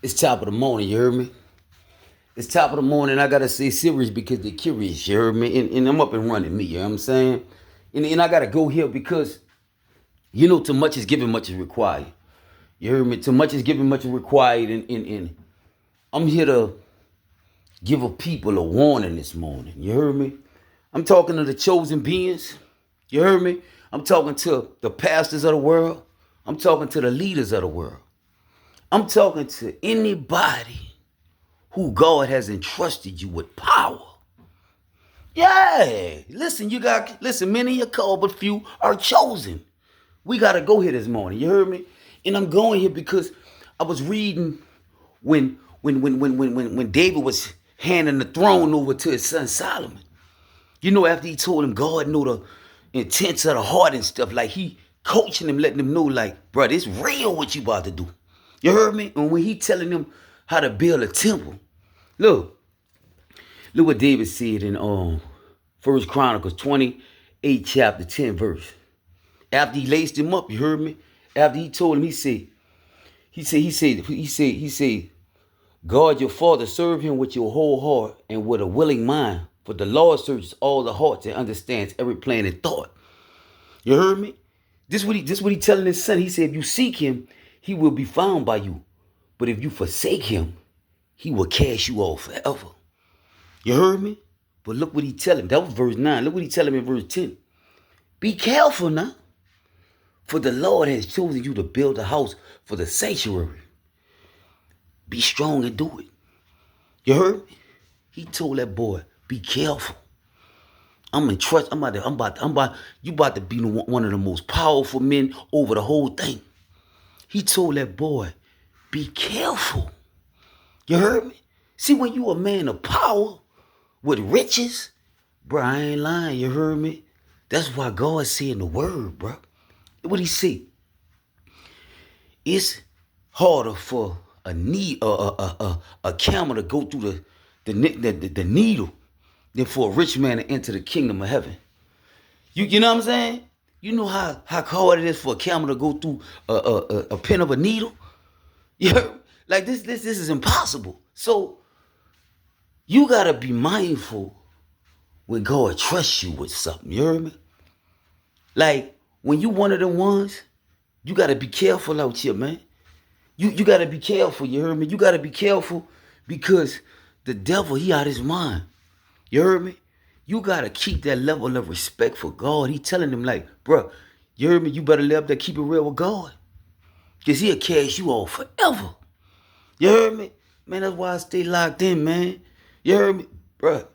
It's top of the morning, you heard me? It's top of the morning. I gotta say serious because they're curious, you heard me? And I'm up and running me, you know what I'm saying? And I gotta go here because too much is given, much is required. You heard me? Too much is given, much is required. And I'm here to give a people a warning this morning. You heard me? I'm talking to the chosen beings. You heard me? I'm talking to the pastors of the world. I'm talking to the leaders of the world. I'm talking to anybody who God has entrusted you with power. Yeah. Listen, many are called, but few are chosen. We gotta go here this morning. You heard me? And I'm going here because I was reading when David was handing the throne over to his son Solomon. After he told him God knew the intents of the heart and stuff, like he coaching him, letting him know, like, bro, it's real what you about to do. You heard me? And when he telling them how to build a temple, look what David said in First Chronicles 28 chapter 10 verse. After he laced him up, you heard me? After he told him, he said, God your father, serve him with your whole heart and with a willing mind. For the Lord searches all the hearts and understands every plan and thought. You heard me? This what he telling his son. He said, if you seek him, he will be found by you. But if you forsake him, he will cast you off forever. You heard me? But look what he tell him. That was verse 9. Look what he tell him in verse 10. Be careful now. For the Lord has chosen you to build a house for the sanctuary. Be strong and do it. You heard me? He told that boy, be careful. I'm in trust. You about to be one of the most powerful men over the whole thing. He told that boy, be careful. You heard me? See, when you a man of power with riches, bro, I ain't lying. You heard me? That's why God said in the word, bro. What he say? It's harder for a camel to go through the needle than for a rich man to enter the kingdom of heaven. You know what I'm saying? You know how hard it is for a camel to go through a pin of a needle? Yeah, like this is impossible. So you gotta be mindful when God trusts you with something. You heard me? Like when you one of the ones, you gotta be careful out here, man. You gotta be careful. You heard me? You gotta be careful because the devil, he out his mind. You heard me? You gotta keep that level of respect for God. He telling them like, bro, you heard me? You better live there, keep it real with God. Because he'll cast you off forever. You heard me? Man, that's why I stay locked in, man. You heard me? Bro,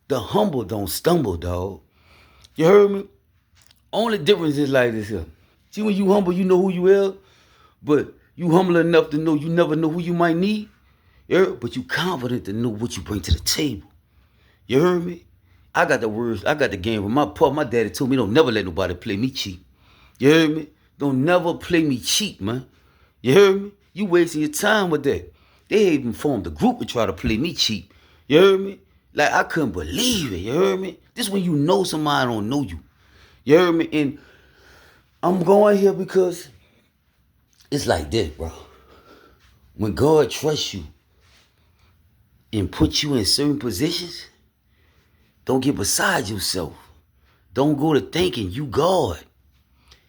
the humble don't stumble, dog. You heard me? Only difference is like this here. See, when you humble, you know who you is. But you humble enough to know you never know who you might need. You heard? But you confident to know what you bring to the table. You heard me? I got the words, I got the game. But my daddy told me don't never let nobody play me cheap. You heard me? Don't never play me cheap, man. You heard me? You wasting your time with that. They even formed a group to try to play me cheap. You heard me? Like I couldn't believe it. You heard me? This when you know somebody don't know you. You heard me? And I'm going here because it's like this, bro. When God trusts you and puts you in certain positions, don't get beside yourself. Don't go to thinking you God.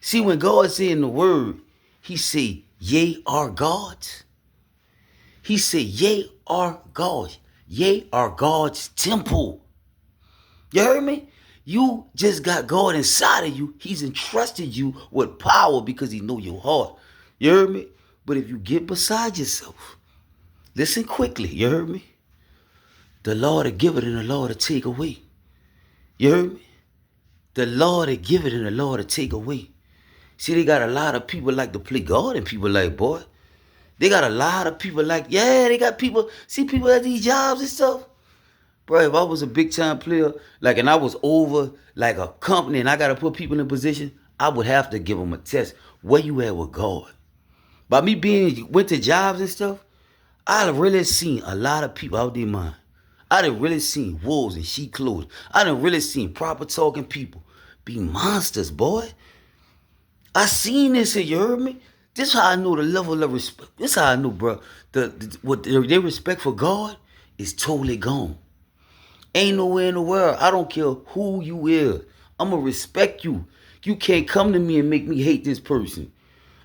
See, when God said in the word, he said, ye are gods. He said, ye are gods. Ye are God's temple. You heard me? You just got God inside of you. He's entrusted you with power because he know your heart. You heard me? But if you get beside yourself, listen quickly. You heard me? The Lord will give it and the Lord will take away. You heard me? The Lord will give it and the Lord will take away. See, they got a lot of people like to play God and people like, boy. They got a lot of people like, yeah, they got people, see people at these jobs and stuff. Bro, if I was a big time player, like, and I was over like a company and I got to put people in position, I would have to give them a test. Where you at with God? By me went to jobs and stuff, I've really seen a lot of people out their mind. I done really seen wolves in sheep clothing. I done really seen proper talking people be monsters, boy. I seen this here, you heard me? This how I know the level of respect. This how I know, bro. What their respect for God is totally gone. Ain't nowhere in the world. I don't care who you is. I'ma respect you. You can't come to me and make me hate this person.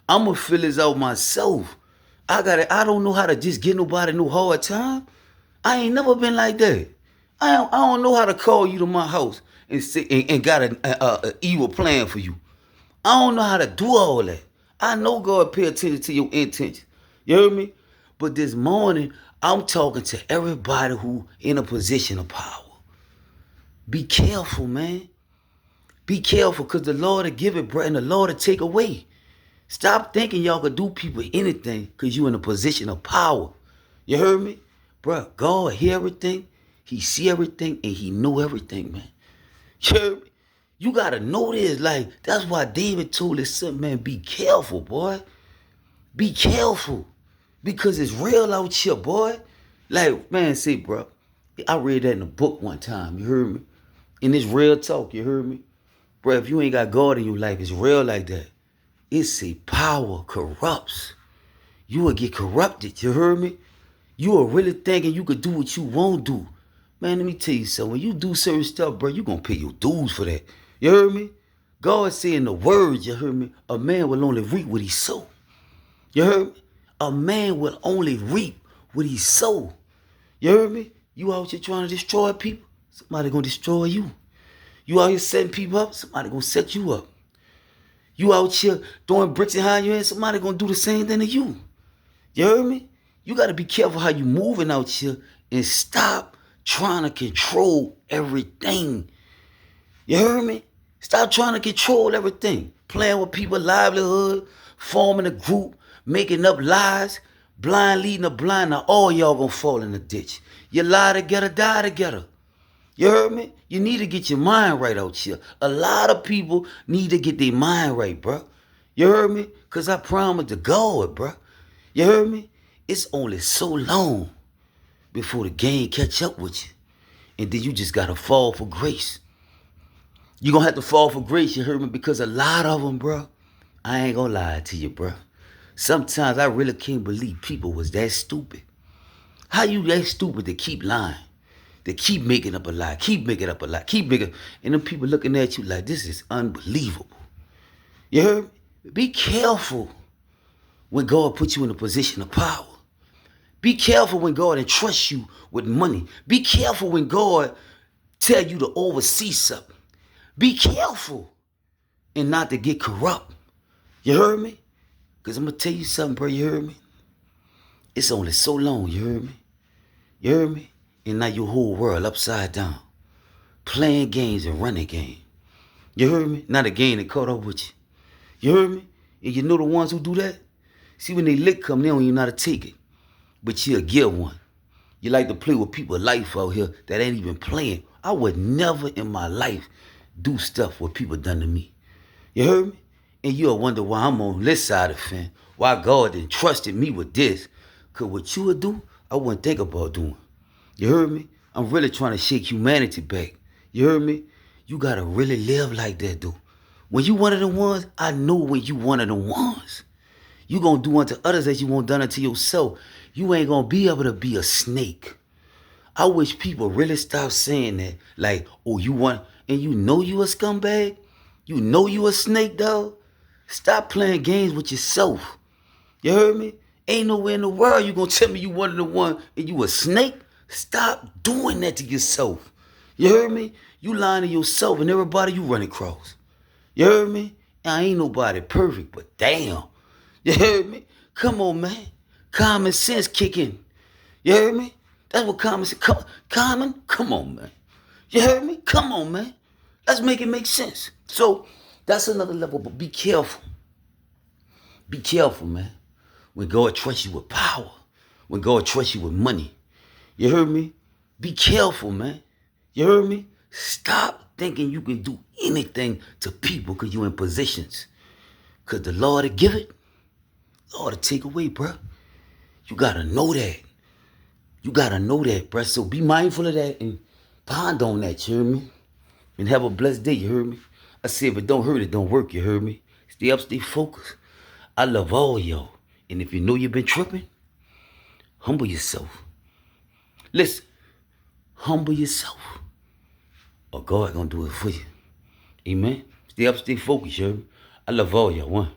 I'ma feel this out myself. I don't know how to just give nobody no hard time. I ain't never been like that. I don't know how to call you to my house and say and got a evil plan for you. I don't know how to do all that. I know God pay attention to your intentions. You heard me? But this morning, I'm talking to everybody who in a position of power. Be careful, man. Be careful, because the Lord will give it, bro, and the Lord will take away. Stop thinking y'all could do people anything because you in a position of power. You heard me? Bro, God hear everything. He see everything, and he know everything, man. You heard me? You gotta know this. Like, that's why David told his son, man, be careful, boy. Be careful. Because it's real out here, boy. Like, man, say, bro, I read that in a book one time. You heard me? And it's real talk. You heard me? Bro, if you ain't got God in your life, it's real like that. It's a power corrupts. You will get corrupted. You heard me? You are really thinking you could do what you won't do. Man, let me tell you something. When you do certain stuff, bro, you going to pay your dues for that. You heard me? God said in the words, you heard me, a man will only reap what he sow. You heard me? A man will only reap what he sow. You heard me? You out here trying to destroy people, somebody going to destroy you. You out here setting people up, somebody going to set you up. You out here throwing bricks behind your head, somebody going to do the same thing to you. You heard me? You got to be careful how you moving out here and stop trying to control everything. You heard me? Stop trying to control everything. Playing with people's livelihood, forming a group, making up lies, blind leading the blind. Now all y'all gonna fall in the ditch. You lie together, die together. You heard me? You need to get your mind right out here. A lot of people need to get their mind right, bro. You heard me? Because I promised to God, bro. You heard me? It's only so long before the game catch up with you. And then you just got to fall for grace. You're going to have to fall for grace, you heard me? Because a lot of them, bro, I ain't going to lie to you, bro. Sometimes I really can't believe people was that stupid. How you that stupid to keep lying? To keep making up a lie, keep making up a lie, keep making, and then people looking at you like, this is unbelievable. You heard me? Be careful when God puts you in a position of power. Be careful when God entrusts you with money. Be careful when God tell you to oversee something. Be careful and not to get corrupt. You heard me? Because I'm going to tell you something, bro. You heard me? It's only so long, you heard me? You heard me? And now your whole world upside down. Playing games and running game. You heard me? Not a game that caught up with you. You heard me? And you know the ones who do that? See, when they lick come, they don't even know how to take it. But you'll get one. You like to play with people's life out here that ain't even playing. I would never in my life do stuff what people done to me. You heard me? And you'll wonder why I'm on this side of the fence. Why God entrusted me with this. Because what you would do, I wouldn't think about doing. You heard me? I'm really trying to shake humanity back. You heard me? You got to really live like that, dude. When you one of the ones, I know when you one of the ones. You going to do unto others as you want done unto yourself. You ain't going to be able to be a snake. I wish people really stop saying that. Like, oh, you want, and you know you a scumbag? You know you a snake, dog? Stop playing games with yourself. You heard me? Ain't nowhere in the world you going to tell me you one of the one and you a snake? Stop doing that to yourself. You heard me? You lying to yourself and everybody you run across. You heard me? I ain't nobody perfect, but damn. You heard me? Come on, man. Common sense kick in. You heard me? That's what common sense. Common? Come on, man. You heard me? Come on, man. Let's make it make sense. So that's another level, but be careful. Be careful, man. When God trusts you with power, when God trusts you with money. You heard me? Be careful, man. You heard me? Stop thinking you can do anything to people because you're in positions. Because the Lord will give it, Lord will take away, bro. You got to know that. You got to know that, bro. So be mindful of that and ponder on that, you heard me? And have a blessed day, you heard me? I said, if it don't hurt, it don't work, you heard me? Stay up, stay focused. I love all y'all. And if you know you've been tripping, humble yourself. Listen, humble yourself. Or God gonna do it for you. Amen. Stay up, stay focused, yo. I love all y'all. One.